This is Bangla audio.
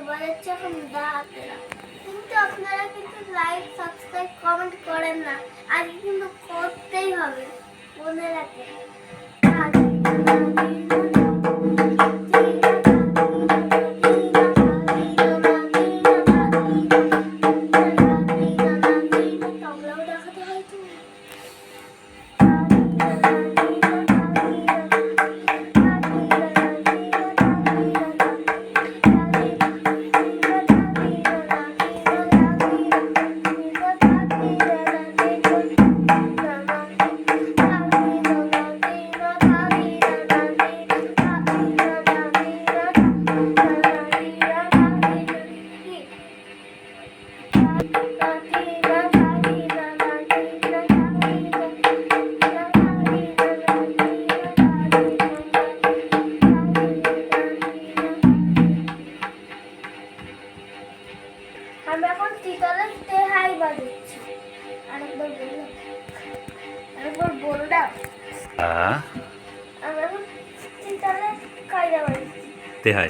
বাজাচ্ছে এখন রাতেরা, কিন্তু আপনারা কিন্তু লাইক সাবস্ক্রাইব কমেন্ট করেন না। আজকে কিন্তু করতেই হবে, মনে রাখেন। আমি এখন তিতালে তেহাই বাজাচ্ছি। আরেকবার বললাম হ্যাঁ আমি এখন তিতালে কায়দা বাজাচ্ছি। তেহাই।